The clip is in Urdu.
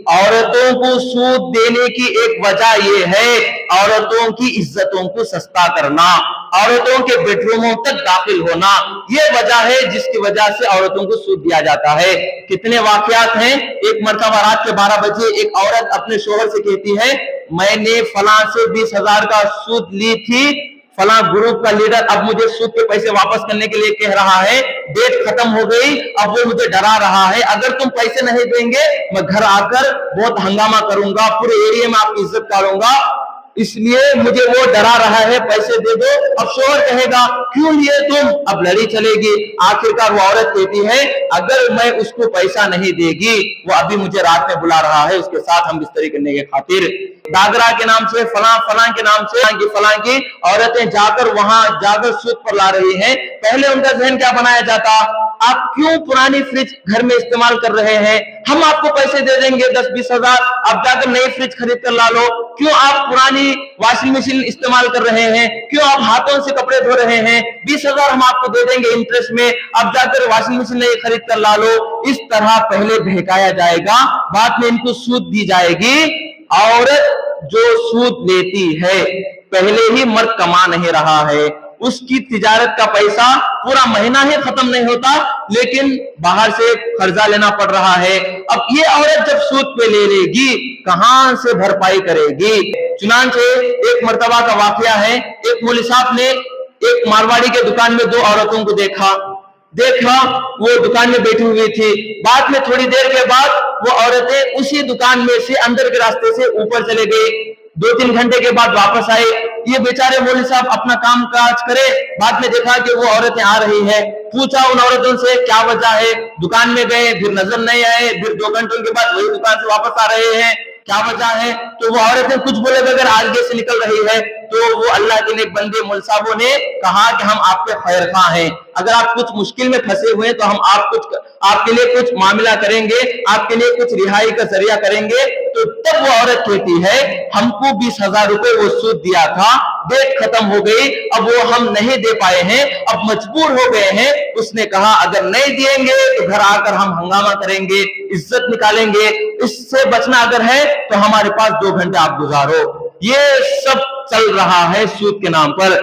عورتوں کو سود دینے کی ایک وجہ یہ ہے عورتوں کی عزتوں کو سستا کرنا، عورتوں کے بیڈ روموں تک داخل ہونا، یہ وجہ ہے جس کی وجہ سے عورتوں کو سود دیا جاتا ہے۔ کتنے واقعات ہیں۔ ایک مرتبہ رات کے 12 بجے ایک عورت اپنے شوہر سے کہتی ہے میں نے فلاں سے 20,000 کا سود لی تھی، فلاں گروپ کا لیڈر اب مجھے سود کے پیسے واپس کرنے کے لیے کہہ رہا ہے، ڈیٹ ختم ہو گئی، اب وہ مجھے ڈرا رہا ہے، اگر تم پیسے نہیں دیں گے میں گھر آ کر بہت ہنگامہ کروں گا، پورے ایریا میں آپ کی عزت کاٹوں گا، اس لیے مجھے وہ ڈرا رہا ہے، پیسے دے دو۔ اب شوہر کہے گا کیوں لیے تم؟ اب لڑی چلے گی۔ آخرکار وہ عورت کہتی ہے اگر میں اس کو پیسہ نہیں دے گی وہ ابھی مجھے رات میں بلا رہا ہے، اس کے ساتھ ہم بستری کرنے کے خاطر داگرا کے نام سے فلاں کے نام سے فلاں کی عورتیں جا کر وہاں جا کر سود پر لا رہی ہیں۔ پہلے ان کا ذہن کیا بنایا جاتا، آپ کیوں پرانی فریج گھر میں استعمال کر رہے ہیں، ہم آپ کو پیسے دے دیں گے 10-20 ہزار، اب جا کر نئی فریج خرید کر لا لو، کیوں آپ پرانی واشنگ مشین استعمال کر رہے ہیں، کیوں آپ ہاتھوں سے کپڑے دھو رہے ہیں، 20,000 ہم آپ کو دے دیں گے انٹرسٹ میں، اب جا کر واشنگ مشین نئی خرید کر لا لو۔ اس طرح پہلے بہکایا جائے گا، بعد میں ان کو سود دی جائے گی۔ عورت جو سود لیتی ہے پہلے ہی مرد کما نہیں رہا ہے، اس کی تجارت کا پیسہ پورا مہینہ ہی ختم نہیں ہوتا لیکن باہر سے قرضہ لینا پڑ رہا ہے۔ اب یہ عورت جب سود پہ لے لے گی کہاں سے بھرپائی کرے گی؟ چنانچہ ایک مرتبہ کا واقعہ ہے، ایک مولوی صاحب نے ایک مارواڑی کے دکان میں 2 عورتوں کو دیکھا، وہ دکان میں بیٹھی ہوئی تھی، بعد میں تھوڑی دیر کے بعد وہ عورتیں اسی دکان میں سے اندر کے راستے سے اوپر چلے گئی، 2-3 گھنٹے کے بعد واپس آئے۔ یہ بیچارے مولوی صاحب اپنا کام کاج کرے، بعد میں دیکھا کہ وہ عورتیں آ رہی ہیں، پوچھا ان عورتوں سے کیا وجہ ہے، دکان میں گئے پھر نظر نہیں آئے، پھر 2 گھنٹوں کے بعد وہی دکان سے واپس آ رہے ہیں، کیا وجہ ہے؟ تو وہ عورتیں کچھ بولے بغیر آگے سے نکل رہی ہے، تو وہ اللہ کے نیک بندے مولوی صاحبوں نے کہا کہ ہم آپ کے خیر خواہ ہیں، اگر آپ کچھ مشکل میں پھنسے ہوئے تو ہم آپ کے لیے کچھ معاملہ کریں گے، آپ کے لیے کچھ رہائی کا ذریعہ کریں گے۔ تو تب وہ عورت کہتی ہے ہم کو 20,000 روپے وہ سود دیا تھا، ڈیٹ ختم ہو گئی، اب وہ ہم نہیں دے پائے ہیں، اب مجبور ہو گئے ہیں۔ اس نے کہا اگر نہیں دیں گے تو گھر آ کر ہم ہنگامہ کریں گے، عزت نکالیں گے، اس سے بچنا اگر ہے تو ہمارے پاس 2 گھنٹے آپ گزارو۔ یہ سب چل رہا ہے سود کے نام پر۔